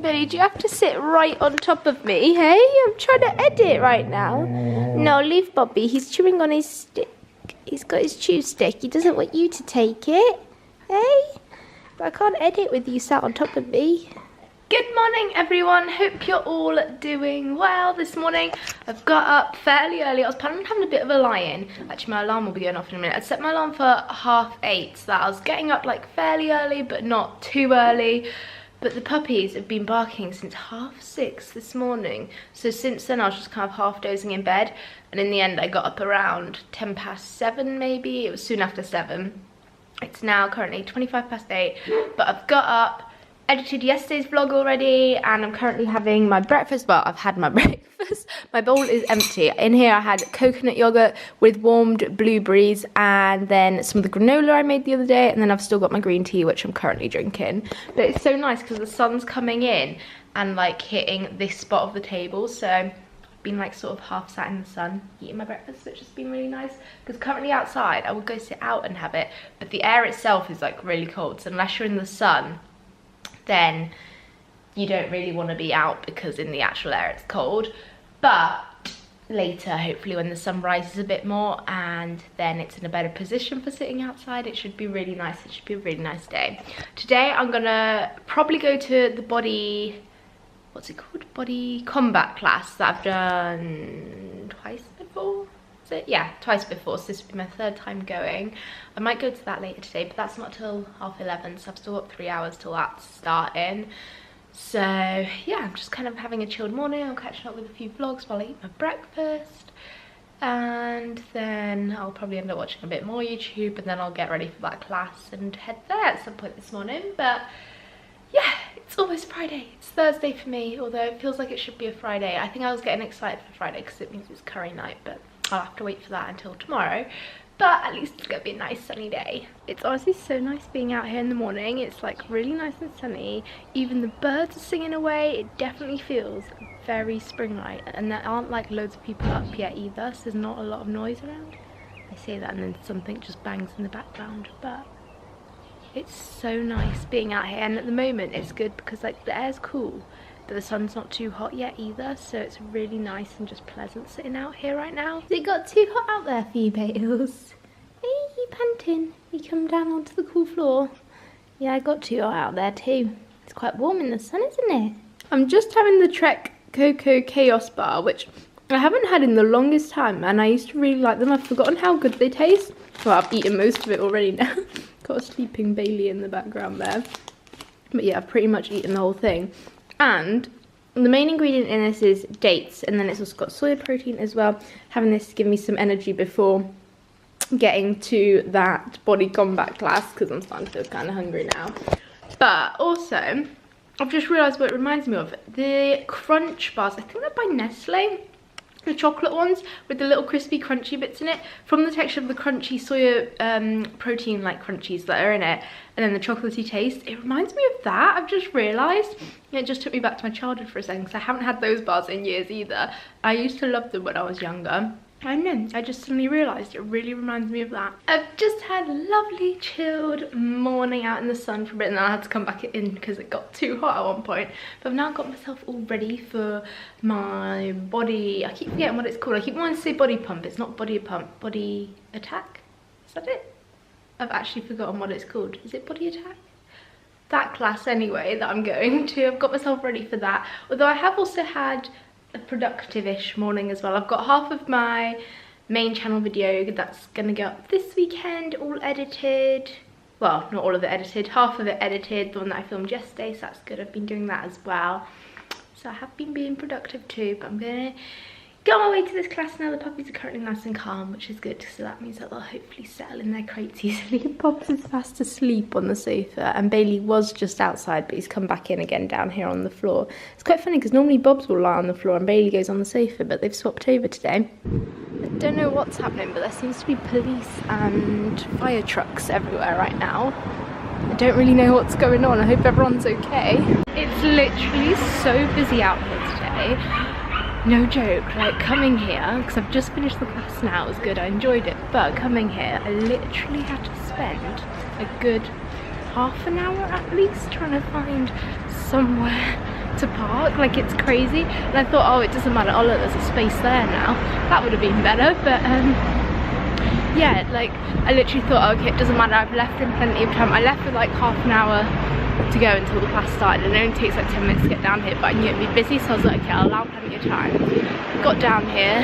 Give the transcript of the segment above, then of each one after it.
Billy, do you have to sit right on top of me, hey? I'm trying to edit right now. No, leave Bobby. He's chewing on his stick. He's got his chew stick. He doesn't want you to take it, hey? But I can't edit with you sat on top of me. Good morning, everyone. Hope you're all doing well this morning. I've got up fairly early. I was planning on having a bit of a lie-in. Actually, my alarm will be going off in a minute. I set my alarm for 8:30, so that I was getting up like fairly early, but not too early. But the puppies have been barking since 6:30 this morning. So since then, I was just kind of half dozing in bed. And in the end, I got up around 7:10 maybe. It was soon after 7. It's now currently 8:25. But I've got up, edited yesterday's vlog already, and I'm currently having my breakfast. Well, I've had my breakfast. My bowl is empty. In here I had coconut yogurt with warmed blueberries and then some of the granola I made the other day, and then I've still got my green tea, which I'm currently drinking. But it's so nice because the sun's coming in and like hitting this spot of the table, so I've been like sort of half sat in the sun eating my breakfast, which has been really nice. Because currently outside I would go sit out and have it, but the air itself is like really cold, so unless you're in the sun then you don't really want to be out because in the actual air it's cold. But later, hopefully when the sun rises a bit more and then it's in a better position for sitting outside, it should be really nice. It should be a really nice day. Today I'm gonna probably go to the body, what's it called? Body combat class that I've done twice before. Yeah, twice before, so this will be my 3rd time going. I might go to that later today, but that's not till 11:30, so I've still got 3 hours till that's starting. So yeah, I'm just kind of having a chilled morning. I'm catching up with a few vlogs while I eat my breakfast, and then I'll probably end up watching a bit more YouTube, and then I'll get ready for that class and head there at some point this morning. But yeah, it's almost Friday. It's Thursday for me, although it feels like it should be a Friday. I think I was getting excited for Friday because it means it's curry night, but I'll have to wait for that until tomorrow. But at least it's gonna be a nice sunny day. It's honestly so nice being out here in the morning. It's like really nice and sunny. Even the birds are singing away. It definitely feels very spring-like, and there aren't like loads of people up yet either, so there's not a lot of noise around. I say that and then something just bangs in the background, but it's so nice being out here. And at the moment it's good because like the air's cool, but the sun's not too hot yet either, so it's really nice and just pleasant sitting out here right now. Has it got too hot out there for you, Bales? Hey, you panting? You come down onto the cool floor? Yeah, I got too hot out there too. It's quite warm in the sun, isn't it? I'm just having the Trek Cocoa Chaos Bar, which I haven't had in the longest time, and I used to really like them. I've forgotten how good they taste. Well, I've eaten most of it already now. Got a sleeping Bailey in the background there. But yeah, I've pretty much eaten the whole thing. And the main ingredient in this is dates, and then it's also got soy protein as well. Having this to give me some energy before getting to that body combat class, because I'm starting to feel kind of hungry now. But also, I've just realised what it reminds me of. The crunch bars, I think they're by Nestle. The chocolate ones with the little crispy crunchy bits in it, from the texture of the crunchy soya protein like crunchies that are in it, and then the chocolatey taste, it reminds me of that. I've just realised. It just took me back to my childhood for a second because I haven't had those bars in years either. I used to love them when I was younger. I know, I just suddenly realised it really reminds me of that. I've just had a lovely chilled morning out in the sun for a bit, and then I had to come back in because it got too hot at one point. But I've now got myself all ready for my body, I keep forgetting what it's called. I keep wanting to say body pump. It's not body pump, body attack? Is that it? I've actually forgotten what it's called. Is it body attack? That class anyway that I'm going to. I've got myself ready for that. Although I have also had a productive-ish morning as well. I've got half of my main channel video that's gonna go up this weekend, all edited. Well, not all of it edited, half of it edited, the one that I filmed yesterday, so that's good. I've been doing that as well. So I have been being productive too, but I'm gonna go on my way to this class now. The puppies are currently nice and calm, which is good, so that means that they'll hopefully settle in their crates easily. Bob's is fast asleep on the sofa, and Bailey was just outside, but he's come back in again down here on the floor. It's quite funny because normally Bob's will lie on the floor and Bailey goes on the sofa, but they've swapped over today. I don't know what's happening, but there seems to be police and fire trucks everywhere right now. I don't really know what's going on. I hope everyone's okay. It's literally so busy out here today. No joke, like coming here, because I've just finished the class now, it was good, I enjoyed it, but coming here, I literally had to spend a good half an hour at least trying to find somewhere to park, like it's crazy. And I thought, oh, it doesn't matter, oh look, there's a space there now. That would have been better, but yeah, like I literally thought, okay, it doesn't matter, I've left in plenty of time. I left with like half an hour to go until the class started, and it only takes like 10 minutes to get down here, but I knew it'd be busy, so I was like, okay, I'll allow plenty of time. Got down here,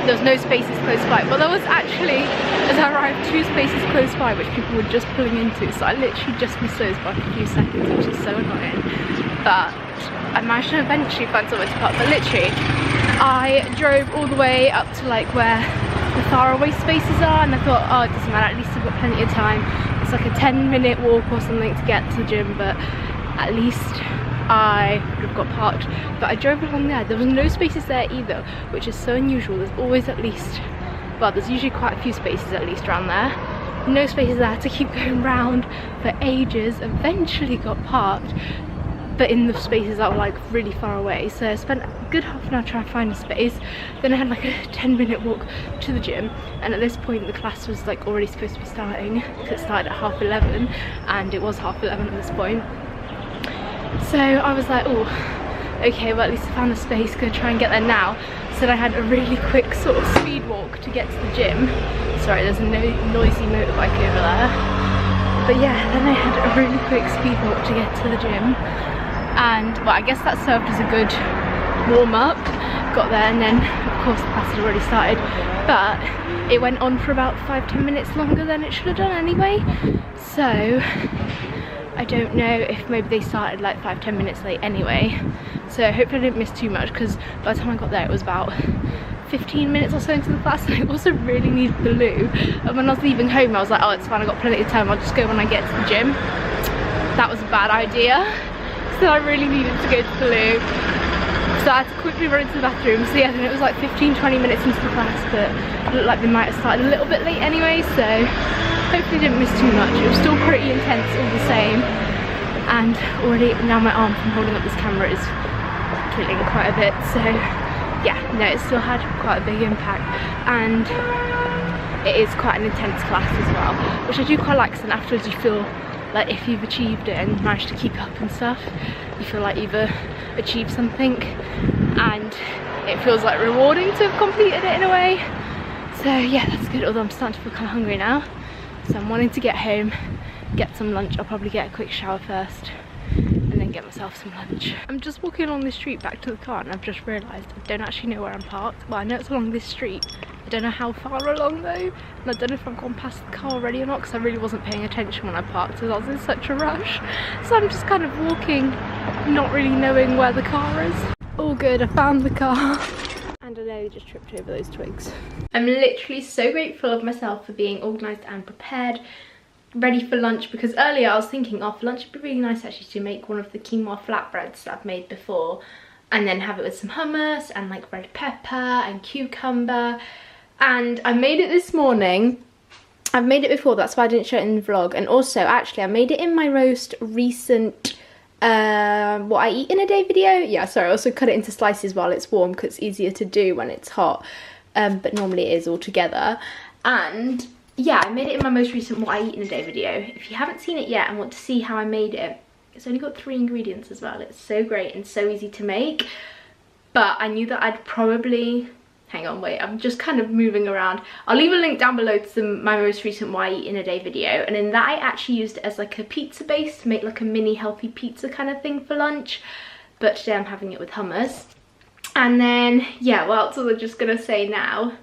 there was no spaces close by, but there was actually, as I arrived, 2 spaces close by which people were just pulling into, so I literally just missed those by a few seconds, which is so annoying. But I managed to eventually find somewhere to park. But literally, I drove all the way up to like where the faraway spaces are, and I thought, oh, it doesn't matter, at least I've got plenty of time. It's like a 10-minute walk or something to get to the gym, but at least I would have got parked. But I drove along there was no spaces there either, which is so unusual. There's always at least, well, there's usually quite a few spaces at least around there. No spaces there, to keep going round for ages. Eventually got parked, but in the spaces that were like really far away, so I spent a good half an hour trying to find a space. Then I had like a 10-minute walk to the gym, and at this point the class was like already supposed to be starting, because it started at 11:30 and it was 11:30 at this point. So I was like, oh, okay, well at least I found a space, gonna try and get there now. So I had a really quick sort of speed walk to get to the gym. Sorry, there's a noisy motorbike over there. But yeah, then I had a really quick speed walk to get to the gym. And well, I guess that served as a good warm-up. Got there, and then of course the class had already started, but it went on for about 5-10 minutes longer than it should have done anyway. So I don't know if maybe they started like 5-10 minutes late anyway, so hopefully I didn't miss too much, because by the time I got there it was about 15 minutes or so into the class, and I also really needed the loo. And when I was leaving home I was like, oh, it's fine, I've got plenty of time, I'll just go when I get to the gym. That was a bad idea. So I really needed to go to the loo, so I had to quickly run into the bathroom. So yeah, then it was like 15-20 minutes into the class, but it looked like they might have started a little bit late anyway, so hopefully didn't miss too much. It was still pretty intense all the same, and already now my arm from holding up this camera is killing quite a bit. So yeah, no, it still had quite a big impact, and it is quite an intense class as well, which I do quite like, because then afterwards you feel like if you've achieved it and managed to keep up and stuff, you feel like you've achieved something, and it feels like rewarding to have completed it in a way. So yeah, that's good, although I'm starting to feel kind of hungry now, so I'm wanting to get home, get some lunch. I'll probably get a quick shower first and then get myself some lunch. I'm just walking along this street back to the car, and I've just realised I don't actually know where I'm parked. Well, I know it's along this street, I don't know how far along though, and I don't know if I've gone past the car already or not, because I really wasn't paying attention when I parked, because I was in such a rush. So I'm just kind of walking, not really knowing where the car is. All good, I found the car. And I nearly just tripped over those twigs. I'm literally so grateful of myself for being organised and prepared, ready for lunch, because earlier I was thinking, oh, for lunch it'd be really nice actually to make one of the quinoa flatbreads that I've made before, and then have it with some hummus and like red pepper and cucumber. And I made it this morning. I've made it before, that's why I didn't show it in the vlog. And also, actually, I made it in my most recent what I eat in a day video. Yeah, sorry, I also cut it into slices while it's warm, because it's easier to do when it's hot. But normally it is all together. And yeah, I made it in my most recent what I eat in a day video. If you haven't seen it yet and want to see how I made it, it's only got 3 ingredients as well. It's so great and so easy to make. But I knew that I'd probably... Hang on, wait, I'm just kind of moving around. I'll leave a link down below to my most recent what I eat in a day video, and in that I actually used it as like a pizza base to make like a mini healthy pizza kind of thing for lunch. But today I'm having it with hummus. And then, yeah, what else was I just gonna say now?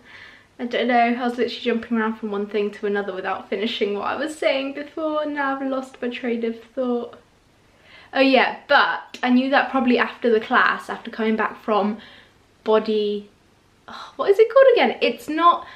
I don't know, I was literally jumping around from one thing to another without finishing what I was saying before, and now I've lost my train of thought. Oh yeah, but I knew that probably after the class, after coming back from body... Oh, what is it called again? It's not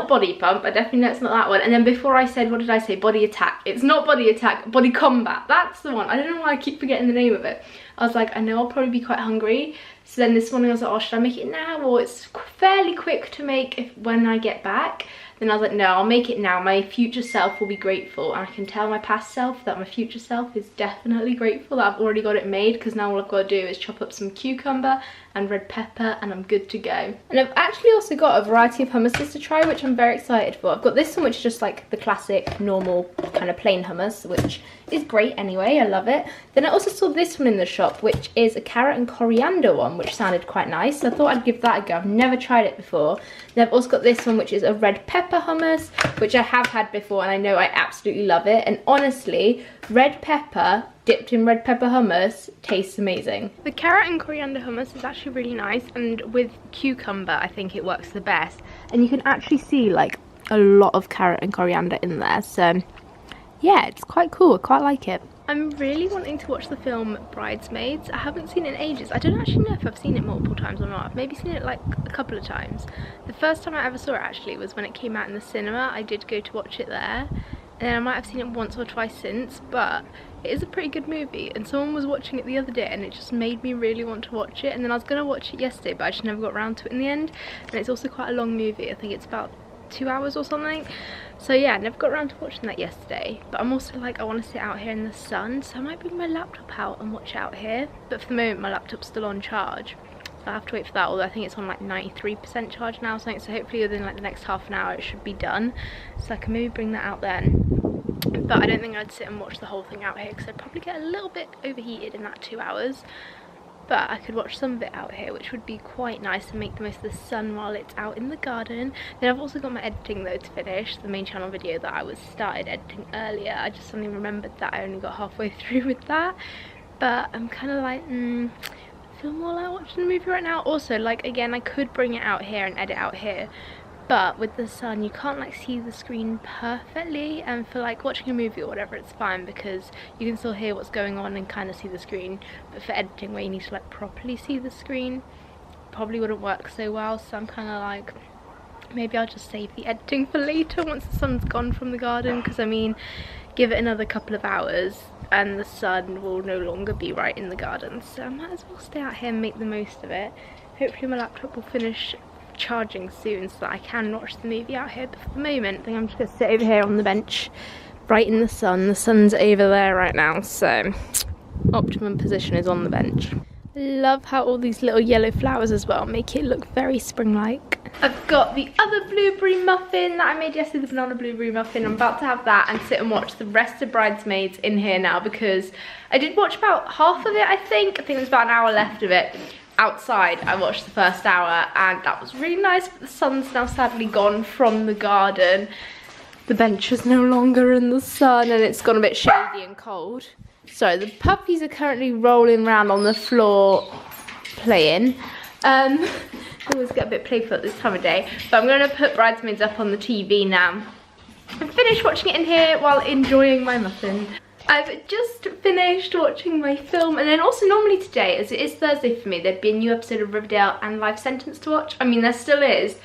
body pump, I definitely know it's not that one. And then before I said, what did I say? Body attack. It's not body attack, body combat. That's the one. I don't know why I keep forgetting the name of it. I was like, I know I'll probably be quite hungry. So then this morning I was like, oh, should I make it now? Or it's fairly quick to make when I get back. Then I was like, no, I'll make it now. My future self will be grateful. And I can tell my past self that my future self is definitely grateful that I've already got it made, because now all I've got to do is chop up some cucumber and red pepper and I'm good to go. And I've actually also got a variety of hummuses to try, which I'm very excited for. I've got this one, which is just like the classic normal kind of plain hummus, which is great anyway, I love it. Then I also saw this one in the shop, which is a carrot and coriander one, which sounded quite nice. So I thought I'd give that a go. I've never tried it before. Then I've also got this one, which is a red pepper hummus, which I have had before and I know I absolutely love it. And honestly, red pepper dipped in red pepper hummus tastes amazing. The carrot and coriander hummus is actually really nice, and with cucumber I think it works the best. And you can actually see like a lot of carrot and coriander in there, so yeah, it's quite cool. I quite like it. I'm really wanting to watch the film Bridesmaids. I haven't seen it in ages. I don't actually know if I've seen it multiple times or not. I've maybe seen it like a couple of times. The first time I ever saw it actually was when it came out in the cinema. I did go to watch it there, and then I might have seen it once or twice since, but it is a pretty good movie, and someone was watching it the other day and it just made me really want to watch it. And then I was going to watch it yesterday, but I just never got around to it in the end. And it's also quite a long movie. I think it's about 2 hours or something. So yeah, I never got around to watching that yesterday. But I'm also like, I want to sit out here in the sun, so I might bring my laptop out and watch it out here. But for the moment my laptop's still on charge, so I have to wait for that, although I think it's on like 93% charge now, so hopefully within like the next half an hour it should be done. So I can maybe bring that out then. But I don't think I'd sit and watch the whole thing out here, because I'd probably get a little bit overheated in that 2 hours. But I could watch some of it out here, which would be quite nice, and make the most of the sun while it's out in the garden. Then I've also got my editing though to finish, the main channel video that I started editing earlier. I just suddenly remembered that I only got halfway through with that. But I'm kind of like, I feel more like watching the movie right now. Also, like, again, I could bring it out here and edit out here, but with the sun you can't like see the screen perfectly, and for like watching a movie or whatever it's fine because you can still hear what's going on and kind of see the screen. But for editing where you need to like properly see the screen, probably wouldn't work so well. So I'm kind of like, maybe I'll just save the editing for later once the sun's gone from the garden, because I mean, give it another couple of hours and the sun will no longer be right in the garden. So I might as well stay out here and make the most of it. Hopefully my laptop will finish charging soon so that I can watch the movie out here. But for the moment I think I'm just going to sit over here on the bench right in the sun. The sun's over there right now, so optimum position is on the bench. Love how all these little yellow flowers as well make it look very spring-like. I've got the other blueberry muffin that I made yesterday, the banana blueberry muffin. I'm about to have that and sit and watch the rest of Bridesmaids in here now, because I did watch about half of it, I think there's about an hour left of it. Outside I watched the first hour and that was really nice, but the sun's now sadly gone from the garden. The bench is no longer in the sun and it's gone a bit shady and cold. So the puppies are currently rolling around on the floor playing. I always get a bit playful at this time of day, but I'm going to put Bridesmaids up on the TV now and finish watching it in here while enjoying my muffin. I've just finished watching my film, and then also normally today, as it is Thursday for me, there'd be a new episode of Riverdale and Life Sentence to watch. I mean, there still is,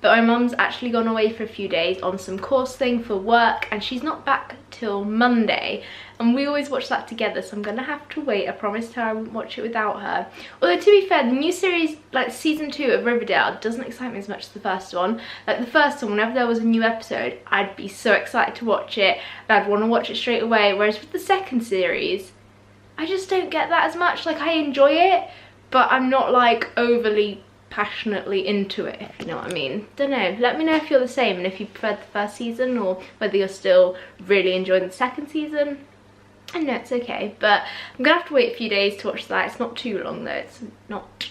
but my mum's actually gone away for a few days on some course thing for work, and she's not back till Monday, and we always watch that together, so I'm gonna have to wait. I promised her I wouldn't watch it without her. Although to be fair, the new series, like season 2 of Riverdale, doesn't excite me as much as the first one. Like the first one, whenever there was a new episode, I'd be so excited to watch it and I'd want to watch it straight away, whereas with the second series I just don't get that as much. Like, I enjoy it, but I'm not like overly passionately into it, if you know what I mean. Don't know, let me know if you're the same and if you preferred the first season or whether you're still really enjoying the second season. I know it's okay, but I'm gonna have to wait a few days to watch that. It's not too long though, it's not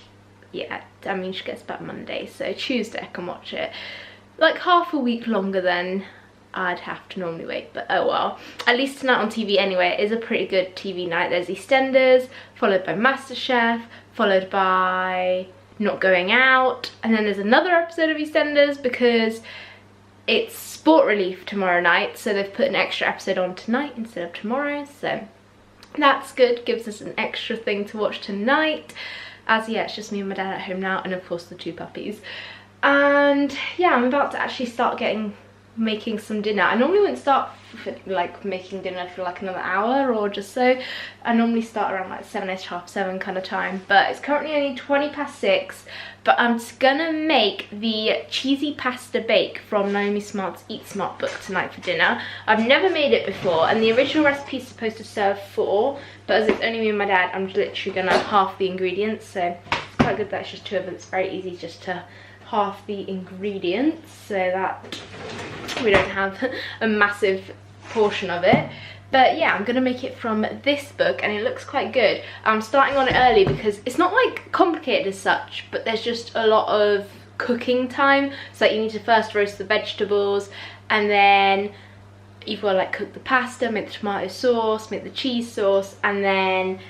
yet. I mean, she gets back Monday, so Tuesday I can watch it. Like half a week longer than I'd have to normally wait, but oh well. At least tonight on TV anyway, it is a pretty good TV night. There's EastEnders, followed by MasterChef, followed by Not Going Out, and then there's another episode of EastEnders because it's Sport Relief tomorrow night, so they've put an extra episode on tonight instead of tomorrow, so that's good. Gives us an extra thing to watch tonight, as yeah, it's just me and my dad at home now, and of course the 2 puppies. And yeah, I'm about to actually start getting making some dinner. I normally wouldn't start like making dinner for like another hour or just so. I normally start around like 7ish, half 7 kind of time, but it's currently only 6:20. But I'm just gonna make the cheesy pasta bake from Naomi Smart's Eat Smart book tonight for dinner. I've never made it before, and the original recipe is supposed to serve 4, but as it's only me and my dad, I'm literally gonna half the ingredients, so it's quite good that it's just 2 of us. It's very easy just to half the ingredients so that we don't have a massive portion of it. But yeah, I'm gonna make it from this book, and it looks quite good. I'm starting on it early because it's not like complicated as such, but there's just a lot of cooking time. So like, you need to first roast the vegetables, and then you've got to like cook the pasta, make the tomato sauce, make the cheese sauce, and then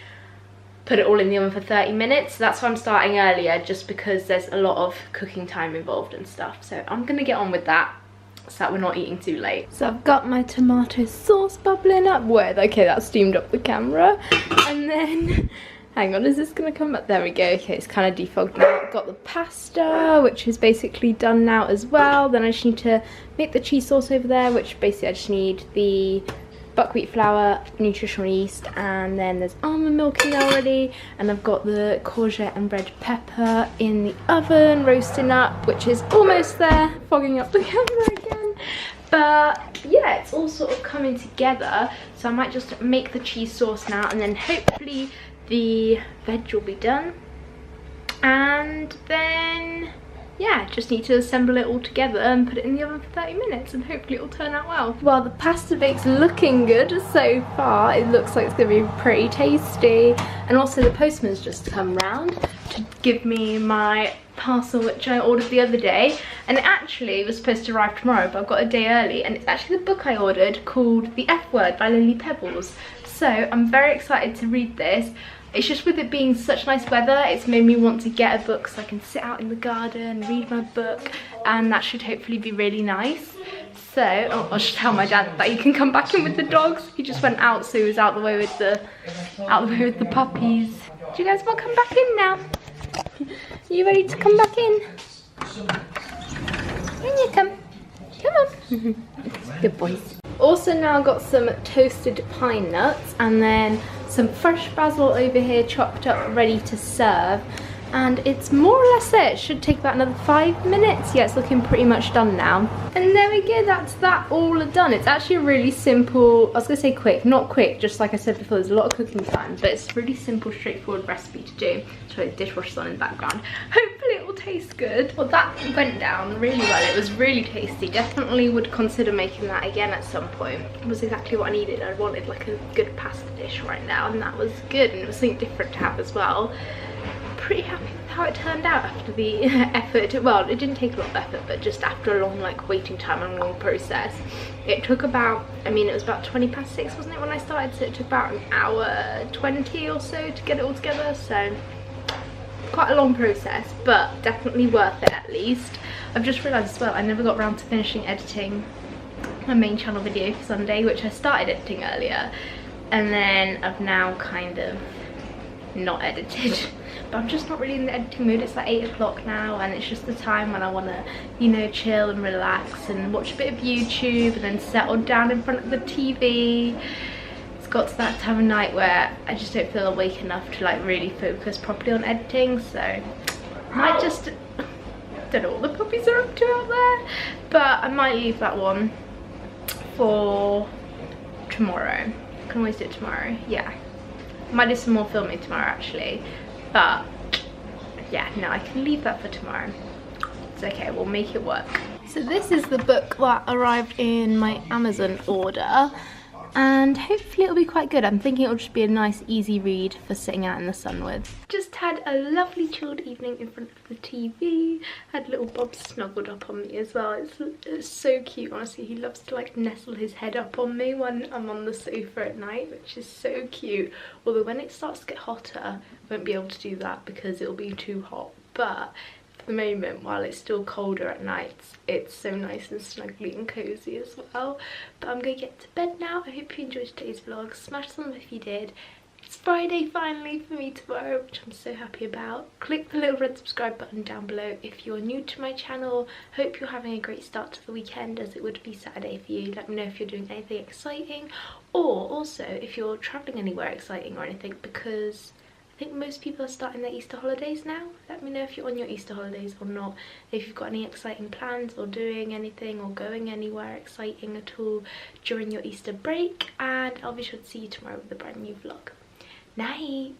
put it all in the oven for 30 minutes. So that's why I'm starting earlier, just because there's a lot of cooking time involved and stuff. So I'm gonna get on with that so that we're not eating too late. So I've got my tomato sauce bubbling up. Wait, okay, that steamed up the camera. And then, hang on, is this gonna come up? There we go. Okay, it's kind of defogged now. I've got the pasta, which is basically done now as well. Then I just need to make the cheese sauce over there, which basically I just need the buckwheat flour, nutritional yeast, and then there's almond milk in there already, and I've got the courgette and red pepper in the oven roasting up, which is almost there, fogging up the camera again. But yeah, it's all sort of coming together, so I might just make the cheese sauce now, and then hopefully the veg will be done, and then yeah, just need to assemble it all together and put it in the oven for 30 minutes, and hopefully it'll turn out well. Well, the pasta bake's looking good so far. It looks like it's gonna be pretty tasty. And also the postman's just come round to give me my parcel, which I ordered the other day. And it actually was supposed to arrive tomorrow, but I've got a day early. And it's actually the book I ordered called The F Word by Lily Pebbles. So I'm very excited to read this. It's just with it being such nice weather, it's made me want to get a book so I can sit out in the garden, read my book, and that should hopefully be really nice. So, oh, I'll just tell my dad that he can come back in with the dogs. He just went out, so he was out the way with the puppies. Do you guys want to come back in now? Are you ready to come back in? In you come. Come on. Good boys. Also now got some toasted pine nuts, and then some fresh basil over here chopped up ready to serve, and it's more or less it. It should take about another 5 minutes. Yeah, it's looking pretty much done now. And there we go, that's that all done. It's actually a really simple, I was gonna say quick, not quick, just like I said before, there's a lot of cooking time, but it's a really simple, straightforward recipe to do. Sorry, the dishwasher's on in the background. Hopefully it will taste good. Well, that went down really well. It was really tasty. Definitely would consider making that again at some point. It was exactly what I needed. I wanted like a good pasta dish right now, and that was good, and it was something different to have as well. Pretty happy with how it turned out after the effort. Well, it didn't take a lot of effort, but just after a long like waiting time and long process. It took about, I mean, it was about 6:20, wasn't it, when I started? So it took about an hour 20 or so to get it all together. So quite a long process, but definitely worth it at least. I've just realised as well, I never got around to finishing editing my main channel video for Sunday, which I started editing earlier, and then I've now kind of not edited. But I'm just not really in the editing mood. It's like 8 o'clock now, and it's just the time when I want to, you know, chill and relax and watch a bit of YouTube and then settle down in front of the TV. It's got to that time of night where I just don't feel awake enough to like really focus properly on editing, so I might just, don't know what the puppies are up to out there, but I might leave that one for tomorrow. I can always do it tomorrow, yeah. Might do some more filming tomorrow actually, but yeah, no, I can leave that for tomorrow. It's okay, we'll make it work. So this is the book that arrived in my Amazon order, and hopefully it'll be quite good. I'm thinking it'll just be a nice easy read for sitting out in the sun with. Just had a lovely chilled evening in front of the TV. Had little Bob snuggled up on me as well. It's so cute, honestly. He loves to like nestle his head up on me when I'm on the sofa at night, which is so cute. Although when it starts to get hotter, I won't be able to do that because it'll be too hot. But the moment, while it's still colder at night, it's so nice and snuggly and cozy as well. But I'm gonna get to bed now. I hope you enjoyed today's vlog. Smash the thumbs up if you did. It's Friday finally for me tomorrow, which I'm so happy about. Click the little red subscribe button down below if you're new to my channel. Hope you're having a great start to the weekend, as it would be Saturday for you. Let me know if you're doing anything exciting, or also if you're travelling anywhere exciting or anything, because I think most people are starting their Easter holidays now. Let me know if you're on your Easter holidays or not, if you've got any exciting plans or doing anything or going anywhere exciting at all during your Easter break, and I'll be sure to see you tomorrow with a brand new vlog. Night!